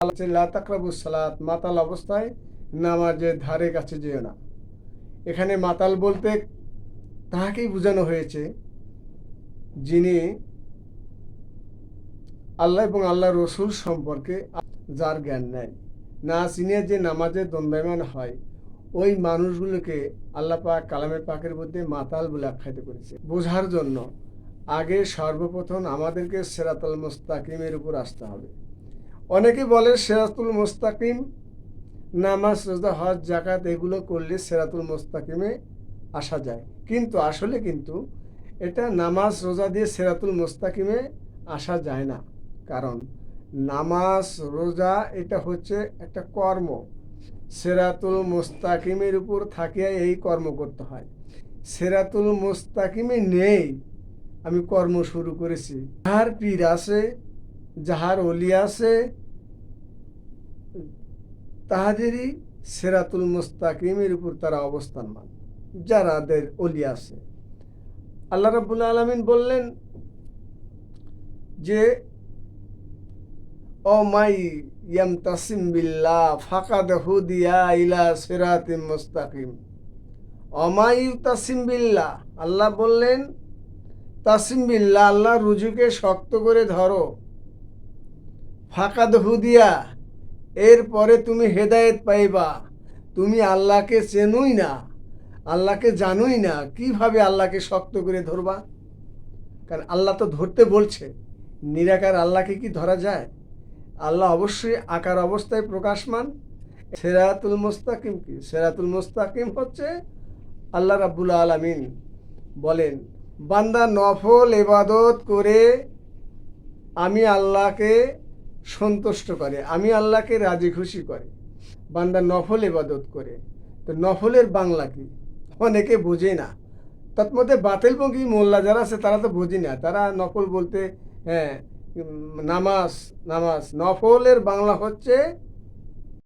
লা তাকরাবুস সালাত, মাতাল অবস্থায় নামাজের ধারে কাছে যেও না। এখানে মাতাল বলতে তাহাকেই বোঝানো হয়েছে যিনি আল্লাহ এবং আল্লাহ রসুল সম্পর্কে যার জ্ঞান নেয় না, চিনে যে নামাজে দণ্ডায়মান হয়, ওই মানুষগুলোকে আল্লাহ পাক কালামে পাকের মধ্যে মাতাল বলে আখ্যায়িত করেছে। বোঝার জন্য আগে সর্বপ্রথম আমাদেরকে সিরাতুল মুস্তাকিমের উপর আসতে হবে। অনেকে বলে সিরাতুল মুস্তাকিম নামাজ, রোজা, হজ, জাকাত এগুলো করলে সিরাতুল মুস্তাকিমে আসা যায়, কিন্তু আসলে এটা নামাজ রোজা দিয়ে সিরাতুল মুস্তাকিমে আসা যায় না। কারণ নামাজ রোজা এটা হচ্ছে একটা কর্ম, সিরাতুল মুস্তাকিমের উপর থাকিয়া এই কর্ম করতে হয়। সিরাতুল মুস্তাকিমে নেই, আমি কর্ম শুরু করেছি। যাহার পীর আছে, যাহার অলি আছে, তাহাদেরই সিরাতুল মুস্তাকিমের উপর তারা অবস্থানমান, যারাদের অলি আছে। আল্লাহ রাব্বুল আলামিন বললেন যে ও মাই ইয়ামতাসিম বিল্লাহ ফাকাদ হুদিয়া ইলা সিরাতিম মুস্তাকিম। অমাই তাসিম বিল্লাহ, আল্লাহ বললেন তাসিম বিল্লাহ, আল্লাহ রুজুকে শক্ত করে ধরো। ফাকাদ হুদিয়া, এরপরে তুমি হেদায়েত পাইবা। তুমি আল্লাহকে চেনোই না, আল্লাহকে জানোই না, কিভাবে আল্লাহকে শক্ত করে ধরবা? কারণ আল্লাহ তো ধরতে বলছে, নিরাকার আল্লাহকে কি ধরা যায়? আল্লাহ অবশ্যই আকার অবস্থায় প্রকাশমান। সিরাতুল মুস্তাকিম কি? সিরাতুল মুস্তাকিম হচ্ছে আল্লাহ রাব্বুল আলামিন বলেন, বান্দা নফল ইবাদত করে আমি আল্লাহকে সন্তুষ্ট করে, আমি আল্লাহকে রাজি খুশি করে। বান্দা নফল ইবাদত করে, তো নফলের বাংলা কি? অনেকে বোঝে না। তৎমধ্যে বাতিলপন্থী মোল্লা যারা আছে তারা তো বোঝে না, তারা নফল বলতে হ্যাঁ নামাজ, নামাজ নফলের বাংলা হচ্ছে